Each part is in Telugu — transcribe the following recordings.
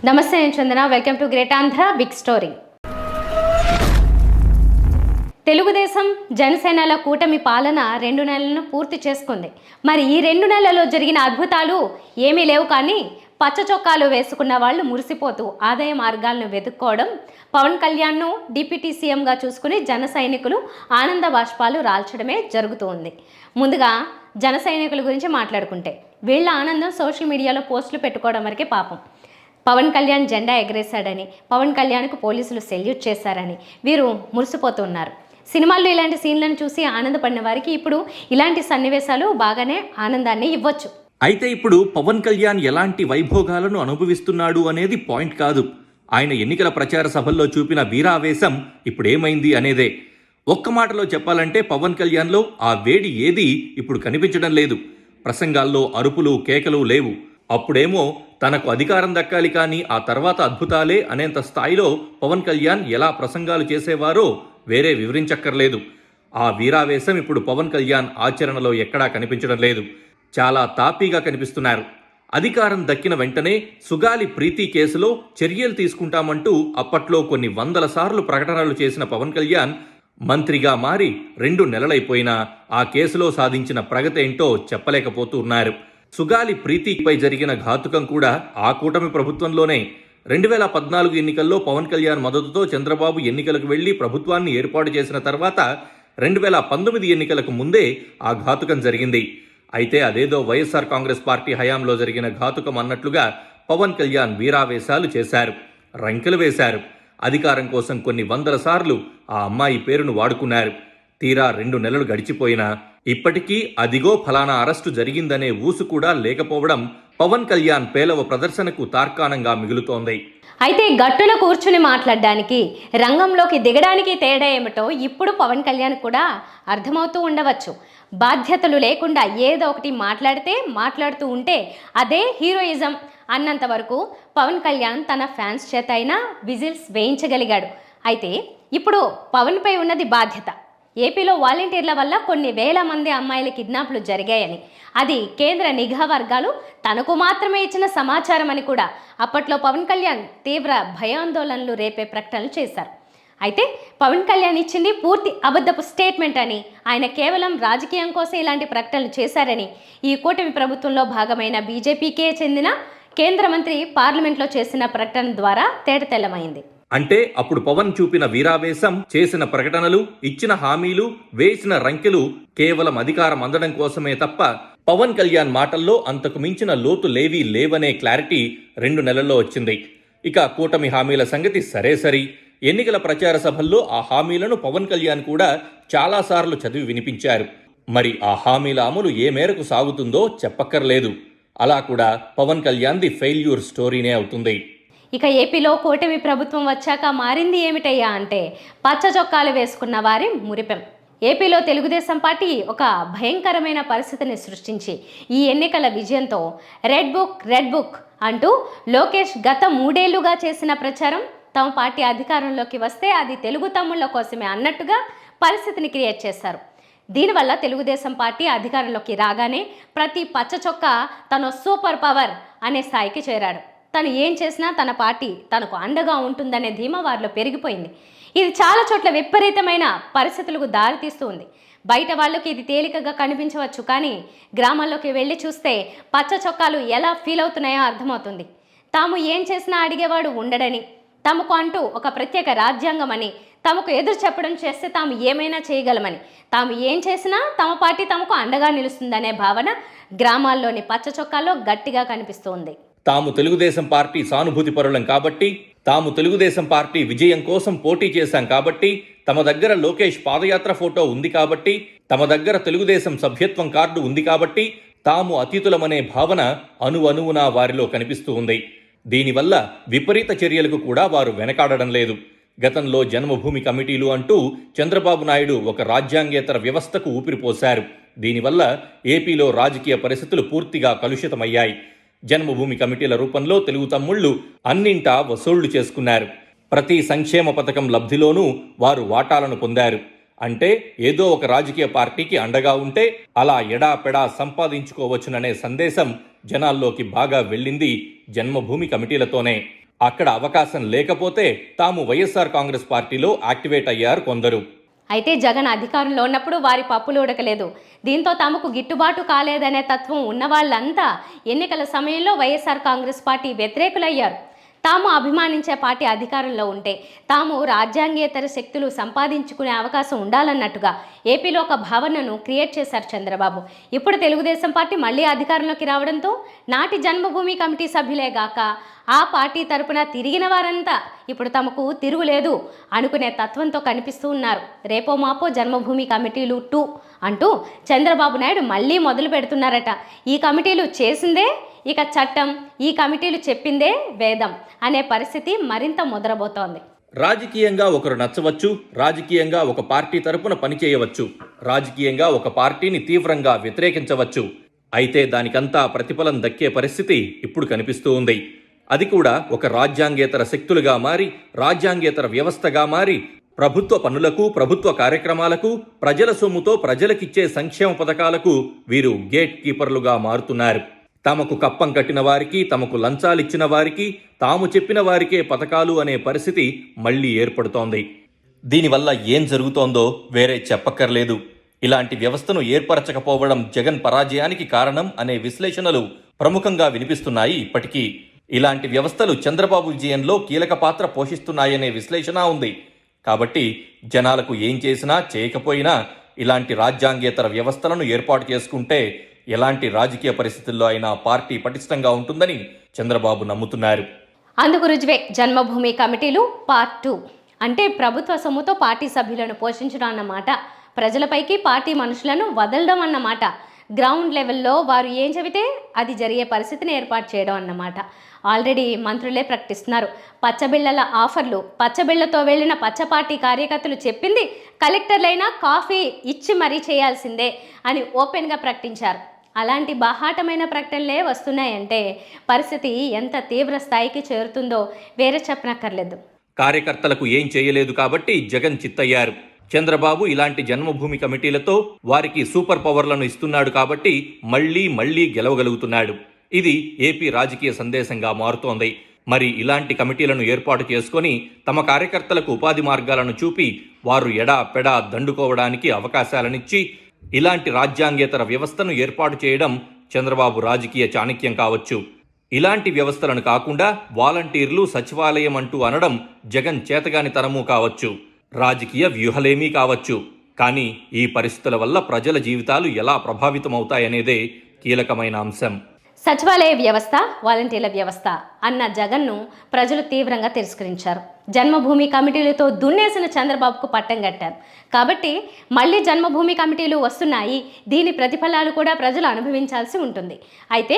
నమస్తే, నేను Chandana. Welcome to great Andhra big story. Telugu Desam జనసేనల కూటమి పాలన 2 నెలలను పూర్తి చేసుకుంది. మరి ఈ 2 నెలల్లో జరిగిన అద్భుతాలు ఏమీ లేవు, కానీ పచ్చ చొక్కాలు వేసుకున్న వాళ్ళు మురిసిపోతూ ఆదాయ మార్గాలను వెతుక్కోవడం, పవన్ కళ్యాణ్ను డిప్యూటీ సీఎంగా చూసుకుని జన సైనికులు ఆనంద బాష్పాలు రాల్చడమే జరుగుతూ ఉంది. ముందుగా జన సైనికుల గురించి మాట్లాడుకుంటే, వీళ్ళ ఆనందం సోషల్ మీడియాలో పోస్టులు పెట్టుకోవడం వరకే పాపం. పవన్ కళ్యాణ్ జెండా ఎగరేశాడని, పవన్ కళ్యాణ్కు పోలీసులు సెల్యూట్ చేశారని వీరు మురిసిపోతున్నారు. సినిమాల్లో ఇలాంటి సీన్లను చూసి ఆనందపడిన వారికి ఇప్పుడు ఇలాంటి సన్నివేశాలు బాగానే ఆనందాన్ని ఇవ్వచ్చు. అయితే ఇప్పుడు పవన్ కళ్యాణ్ ఎలాంటి వైభోగాలను అనుభవిస్తున్నాడు అనేది పాయింట్ కాదు. ఆయన ఎన్నికల ప్రచార సభల్లో చూపిన వీరావేశం ఇప్పుడేమైంది అనేదే. ఒక్క మాటలో చెప్పాలంటే పవన్ కళ్యాణ్లో ఆ వేడి ఏది ఇప్పుడు కనిపించడం లేదు. ప్రసంగాల్లో అరుపులు కేకలు లేవు. అప్పుడేమో తనకు అధికారం దక్కాలి, కానీ ఆ తర్వాత అద్భుతాలే అనేంత స్థాయిలో పవన్ కళ్యాణ్ ఎలా ప్రసంగాలు చేసేవారో వేరే వివరించక్కర్లేదు. ఆ వీరావేశం ఇప్పుడు పవన్ కళ్యాణ్ ఆచరణలో ఎక్కడా కనిపించడం లేదు. చాలా తాపీగా కనిపిస్తున్నారు. అధికారం దక్కిన వెంటనే సుగాలి ప్రీతి కేసులో చర్యలు తీసుకుంటామంటూ అప్పట్లో కొన్ని వందల సార్లు ప్రకటనలు చేసిన పవన్ కళ్యాణ్ మంత్రిగా మారి 2 నెలలైపోయినా ఆ కేసులో సాధించిన ప్రగతి ఏంటో చెప్పలేకపోతున్నారు. సుగాలి ప్రీతిపై జరిగిన ఘాతుకం కూడా ఆ కూటమి ప్రభుత్వంలోనే. 2014 ఎన్నికల్లో పవన్ కళ్యాణ్ మద్దతుతో చంద్రబాబు ఎన్నికలకు వెళ్లి ప్రభుత్వాన్ని ఏర్పాటు చేసిన తర్వాత 2019 ఎన్నికలకు ముందే ఆ ఘాతుకం జరిగింది. అయితే అదేదో వైఎస్ఆర్ కాంగ్రెస్ పార్టీ హయాంలో జరిగిన ఘాతుకం అన్నట్లుగా పవన్ కళ్యాణ్ వీరావేశాలు చేశారు, రంకెలు వేశారు. అధికారం కోసం కొన్ని వందల సార్లు ఆ అమ్మాయి పేరును వాడుకున్నారు. తీరా 2 నెలలు గడిచిపోయినా ఇప్పటికీ అదిగో ఫలానా అరెస్టు జరిగిందనే ఊసు కూడా లేకపోవడం పవన్ కళ్యాణ్ పేలవ ప్రదర్శనకు తార్కాణంగా మిగులుతోంది. అయితే గట్టున కూర్చుని మాట్లాడడానికి, రంగంలోకి దిగడానికి తేడా ఏమిటో ఇప్పుడు పవన్ కళ్యాణ్ కూడా అర్థమవుతూ ఉండవచ్చు. బాధ్యతలు లేకుండా ఏదో ఒకటి మాట్లాడుతూ ఉంటే అదే హీరోయిజం అన్నంత వరకు పవన్ కళ్యాణ్ తన ఫ్యాన్స్ చేత అయినా విజిల్స్ వేయించగలిగాడు. అయితే ఇప్పుడు పవన్పై ఉన్నది బాధ్యత. ఏపీలో వాలంటీర్ల వల్ల కొన్ని వేల మంది అమ్మాయిల కిడ్నాప్లు జరిగాయని, అది కేంద్ర నిఘా వర్గాలు తనకు మాత్రమే ఇచ్చిన సమాచారం అని కూడా అప్పట్లో పవన్ కళ్యాణ్ తీవ్ర భయాందోళనలు రేపే ప్రకటనలు చేశారు. అయితే పవన్ కళ్యాణ్ ఇచ్చింది పూర్తి అబద్ధపు స్టేట్మెంట్ అని, ఆయన కేవలం రాజకీయం కోసం ఇలాంటి ప్రకటనలు చేశారని ఈ కూటమి ప్రభుత్వంలో భాగమైన బీజేపీకే చెందిన కేంద్ర మంత్రి పార్లమెంట్లో చేసిన ప్రకటన ద్వారా తేటతెల్లమైంది. అంటే అప్పుడు పవన్ చూపిన వీరావేశం, చేసిన ప్రకటనలు, ఇచ్చిన హామీలు, వేసిన రంకెలు కేవలం అధికారం అందడం కోసమే తప్ప పవన్ కళ్యాణ్ మాటల్లో అంతకు మించిన లోతు లేవనే క్లారిటీ 2 నెలల్లో వచ్చింది. ఇక కూటమి హామీల సంగతి సరే, ఎన్నికల ప్రచార సభల్లో ఆ హామీలను పవన్ కళ్యాణ్ కూడా చాలాసార్లు చదివి వినిపించారు. మరి ఆ హామీల అమలు ఏ మేరకు సాగుతుందో చెప్పక్కర్లేదు. అలా కూడా పవన్ కళ్యాణ్ది ఫెయిల్యూర్ స్టోరీనే అవుతుంది. ఇక ఏపీలో కూటమి ప్రభుత్వం వచ్చాక మారింది ఏమిటయ్యా అంటే, పచ్చ చొక్కాలు వేసుకున్న వారి మురిపెం. ఏపీలో తెలుగుదేశం పార్టీ ఒక భయంకరమైన పరిస్థితిని సృష్టించి ఈ ఎన్నికల విజయంతో రెడ్ బుక్ అంటూ లోకేష్ గత 3 ఏళ్లుగా చేసిన ప్రచారం తమ పార్టీ అధికారంలోకి వస్తే అది తెలుగు తమ్ముళ్ల కోసమే అన్నట్టుగా పరిస్థితిని క్రియేట్ చేశారు. దీనివల్ల తెలుగుదేశం పార్టీ అధికారంలోకి రాగానే ప్రతి పచ్చ చొక్కా తన సూపర్ పవర్ అనే స్థాయికి చేరాడు. తను ఏం చేసినా తన పార్టీ తనకు అండగా ఉంటుందనే ధీమా వారిలో పెరిగిపోయింది. ఇది చాలా చోట్ల విపరీతమైన పరిస్థితులకు దారితీస్తూ ఉంది. బయట వాళ్ళకి ఇది తేలికగా కనిపించవచ్చు, కానీ గ్రామాల్లోకి వెళ్ళి చూస్తే పచ్చ చొక్కాలు ఎలా ఫీల్ అవుతున్నాయో అర్థమవుతుంది. తాము ఏం చేసినా అడిగేవాడు ఉండడని, తమకు అంటూ ఒక ప్రత్యేక రాజ్యాంగమని, తమకు ఎదురు చెప్పడం చేస్తే తాము ఏమైనా చేయగలమని, తాము ఏం చేసినా తమ పార్టీ తమకు అండగా నిలుస్తుందనే భావన గ్రామాల్లోని పచ్చ చొక్కాల్లో గట్టిగా కనిపిస్తుంది. తాము తెలుగుదేశం పార్టీ సానుభూతి పరులం కాబట్టి, తాము తెలుగుదేశం పార్టీ విజయం కోసం పోటీ చేశాం కాబట్టి, తమ దగ్గర లోకేష్ పాదయాత్ర ఫోటో ఉంది కాబట్టి, తమ దగ్గర తెలుగుదేశం సభ్యత్వం కార్డు ఉంది కాబట్టి తాము అతీతులమనే భావన అణువణువునా వారిలో కనిపిస్తూ ఉంది. దీనివల్ల విపరీత చర్యలకు కూడా వారు వెనకాడడం లేదు. గతంలో జన్మభూమి కమిటీలు అంటూ చంద్రబాబు నాయుడు ఒక రాజ్యాంగేతర వ్యవస్థకు ఊపిరిపోశారు. దీనివల్ల ఏపీలో రాజకీయ పరిస్థితులు పూర్తిగా కలుషితమయ్యాయి. జన్మభూమి కమిటీల రూపంలో తెలుగు తమ్ముళ్లు అన్నింటా వసూళ్లు చేసుకున్నారు. ప్రతి సంక్షేమ పథకం లబ్ధిలోనూ వారు వాటాలను పొందారు. అంటే ఏదో ఒక రాజకీయ పార్టీకి అండగా ఉంటే అలా ఎడాపెడా సంపాదించుకోవచ్చుననే సందేశం జనాల్లోకి బాగా వెళ్ళింది జన్మభూమి కమిటీలతోనే. అక్కడ అవకాశం లేకపోతే తాము వైఎస్ఆర్ కాంగ్రెస్ పార్టీలో యాక్టివేట్ అయ్యారు కొందరు. అయితే జగన్ అధికారంలో ఉన్నప్పుడు వారి పప్పులు ఉడకలేదు. దీంతో తమకు గిట్టుబాటు కాలేదనే తత్వం ఉన్న వాళ్ళంతా ఎన్నికల సమయంలో వైఎస్ఆర్ కాంగ్రెస్ పార్టీ వ్యతిరేకులయ్యారు. తాము అభిమానించే పార్టీ అధికారంలో ఉంటే తాము రాజ్యాంగేతర శక్తులు సంపాదించుకునే అవకాశం ఉండాలన్నట్టుగా ఏపీలో ఒక భావనను క్రియేట్ చేశారు చంద్రబాబు. ఇప్పుడు తెలుగుదేశం పార్టీ మళ్ళీ అధికారంలోకి రావడంతో నాటి జన్మభూమి కమిటీ సభ్యులే గాక ఆ పార్టీ తరపున తిరిగిన వారంతా ఇప్పుడు తమకు తిరుగులేదు అనుకునే తత్వంతో కనిపిస్తూ ఉన్నారు. రేపో మాపో జన్మభూమి కమిటీలు 2 అంటూ చంద్రబాబు నాయుడు మళ్ళీ మొదలు పెడుతున్నారట. ఈ కమిటీలు చేసిందే ఇక చట్టం, ఈ కమిటీలు చెప్పిందే వేదం అనే పరిస్థితి మరింత ముదరబోతోంది. రాజకీయంగా ఒకరు నచ్చవచ్చు, రాజకీయంగా ఒక పార్టీ తరపున పనిచేయవచ్చు, రాజకీయంగా ఒక పార్టీని తీవ్రంగా వ్యతిరేకించవచ్చు. అయితే దానికంతా ప్రతిఫలం దక్కే పరిస్థితి ఇప్పుడు కనిపిస్తూ ఉంది. అది కూడా ఒక రాజ్యాంగేతర శక్తులుగా మారి, రాజ్యాంగేతర వ్యవస్థగా మారి, ప్రభుత్వ పనులకు, ప్రభుత్వ కార్యక్రమాలకు, ప్రజల సొమ్ముతో ప్రజలకిచ్చే సంక్షేమ పథకాలకు వీరు గేట్ కీపర్లుగా మారుతున్నారు. తమకు కప్పం కట్టిన వారికి, తమకు లంచాలిచ్చిన వారికి, తాము చెప్పిన వారికే పథకాలు అనే పరిస్థితి మళ్లీ ఏర్పడుతోంది. దీనివల్ల ఏం జరుగుతోందో వేరే చెప్పక్కర్లేదు. ఇలాంటి వ్యవస్థను ఏర్పరచకపోవడం జగన్ పరాజయానికి కారణం అనే విశ్లేషణలు ప్రముఖంగా వినిపిస్తున్నాయి. ఇప్పటికీ ఇలాంటి వ్యవస్థలు చంద్రబాబు విజయంలో కీలక పాత్ర పోషిస్తున్నాయనే విశ్లేషణ ఉంది. కాబట్టి జనాలకు ఏం చేసినా చేయకపోయినా ఇలాంటి రాజ్యాంగేతర వ్యవస్థలను ఏర్పాటు చేసుకుంటే ఎలాంటి రాజకీయ పరిస్థితుల్లో అయినా పార్టీ పటిష్టంగా ఉంటుందని చంద్రబాబు నమ్ముతున్నారు. అందుకు రుజువే జన్మభూమి కమిటీలు పార్ట్ 2. అంటే ప్రభుత్వ సొమ్ముతో పార్టీ సభ్యులను పోషించడం అన్నమాట. ప్రజలపైకి పార్టీ మనుషులను వదలడం అన్నమాట. గ్రౌండ్ లెవెల్లో వారు ఏం చెబితే అది జరిగే పరిస్థితిని ఏర్పాటు చేయడం అన్నమాట. ఆల్రెడీ మంత్రులే ప్రకటిస్తున్నారు. పచ్చబిళ్ళల ఆఫర్లు, పచ్చబిళ్ళతో వెళ్లిన పచ్చ పార్టీ కార్యకర్తలు చెప్పింది కలెక్టర్లైనా కాఫీ ఇచ్చి మరీ చేయాల్సిందే అని ఓపెన్గా ప్రకటించారు. అలాంటి బాహాటమైన ప్రకటనలే వస్తున్నాయంటే పరిస్థితి ఎంత తీవ్ర స్థాయికి చేరుతుందో వేరే చెప్పనక్కర్లేదు. కార్యకర్తలకు ఏం చేయలేదు కాబట్టి జగన్ చిత్తయ్యారు. చంద్రబాబు ఇలాంటి జన్మభూమి కమిటీలతో వారికి సూపర్ పవర్లను ఇస్తున్నాడు కాబట్టి మళ్లీ గెలవగలుగుతున్నాడు. ఇది ఏపీ రాజకీయ సందేశంగా మారుతోంది. మరి ఇలాంటి కమిటీలను ఏర్పాటు చేసుకొని తమ కార్యకర్తలకు ఉపాధి మార్గాలను చూపి వారు ఎడా పెడా దండుకోవడానికి అవకాశాలనిచ్చి ఇలాంటి రాజ్యాంగేతర వ్యవస్థను ఏర్పాటు చేయడం చంద్రబాబు రాజకీయ చాణక్యం కావచ్చు. ఇలాంటి వ్యవస్థలను కాకుండా వాలంటీర్లు, సచివాలయం అంటూ అనడం జగన్ చేతగానితనమూ కావచ్చు, రాజకీయ వ్యూహలేమీ కావచ్చు. కానీ ఈ పరిస్థితుల వల్ల ప్రజల జీవితాలు ఎలా ప్రభావితమవుతాయనేదే కీలకమైన అంశం. సచివాలయ వ్యవస్థ, వాలంటీర్ల వ్యవస్థ అన్న జగన్ను ప్రజలు తీవ్రంగా తిరస్కరించారు. జన్మభూమి కమిటీలతో దున్నేసిన చంద్రబాబుకు పట్టం కట్టారు. కాబట్టి మళ్ళీ జన్మభూమి కమిటీలు వస్తున్నాయి. దీని ప్రతిఫలాలు కూడా ప్రజలు అనుభవించాల్సి ఉంటుంది. అయితే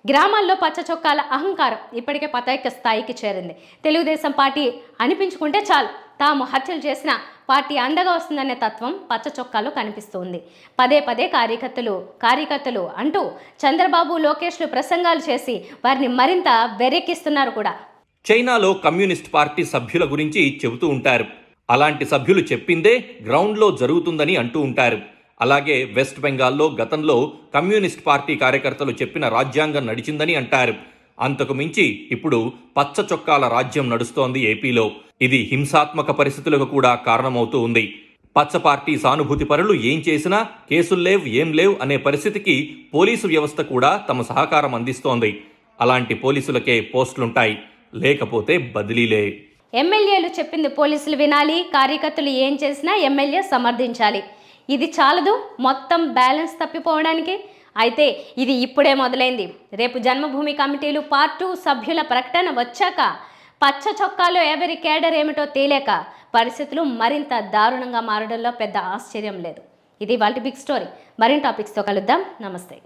గ్రామాల్లో పచ్చ చొక్కాల అహంకారం ఇప్పటికే పతాక స్థాయికి చేరింది. తెలుగుదేశం పార్టీ అనిపించుకుంటే చాలు తాము హత్యలు చేసిన పార్టీ అండగా వస్తుందనే తత్వం పచ్చ చొక్కాలో కనిపిస్తుంది. పదే కార్యకర్తలు అంటూ చంద్రబాబు, లోకేష్లు ప్రసంగాలు చేసి వారిని మరింత వెర్రెక్కిస్తున్నారు కూడా. చైనాలో కమ్యూనిస్ట్ పార్టీ సభ్యుల గురించి చెబుతూ ఉంటారు. అలాంటి సభ్యులు చెప్పిందే గ్రౌండ్లో జరుగుతుందని అంటూ ఉంటారు. అలాగే వెస్ట్ బెంగాల్లో గతంలో కమ్యూనిస్ట్ పార్టీ కార్యకర్తలు చెప్పిన రాజ్యాంగం నడిచిందని అంటారు. అంతకు మించి ఇప్పుడు పచ్చ చొక్కాల రాజ్యం నడుస్తోంది ఏపీలో. ఇది హింసాత్మక పరిస్థితులకు కూడా కారణమవుతూ ఉంది. పచ్చ పార్టీ సానుభూతి పరులు ఏం చేసినా కేసుల్లేవ్ ఏం లేవ్ అనే పరిస్థితికి పోలీసు వ్యవస్థ కూడా తమ సహకారం అందిస్తోంది. అలాంటి పోలీసులకే పోస్టులుంటాయి, లేకపోతే బదిలీలే. ఎమ్మెల్యేలు చెప్పింది పోలీసులు వినాలి, కార్యకర్తలు ఏం చేసినా ఎమ్మెల్యే సమర్థించాలి. ఇది చాలదు మొత్తం బ్యాలెన్స్ తప్పిపోవడానికి. అయితే ఇది ఇప్పుడే మొదలైంది. రేపు జన్మభూమి కమిటీలు పార్ట్ 2 సభ్యుల ప్రకటన వచ్చాక పచ్చ చొక్కాలో ఎవరి కేడర్ ఏమిటో తేలేక పరిస్థితులు మరింత దారుణంగా మారడంలో పెద్ద ఆశ్చర్యం లేదు. ఇది వాళ్ళ బిగ్ స్టోరీ. మరిన్ని టాపిక్స్తో కలుద్దాం. నమస్తే.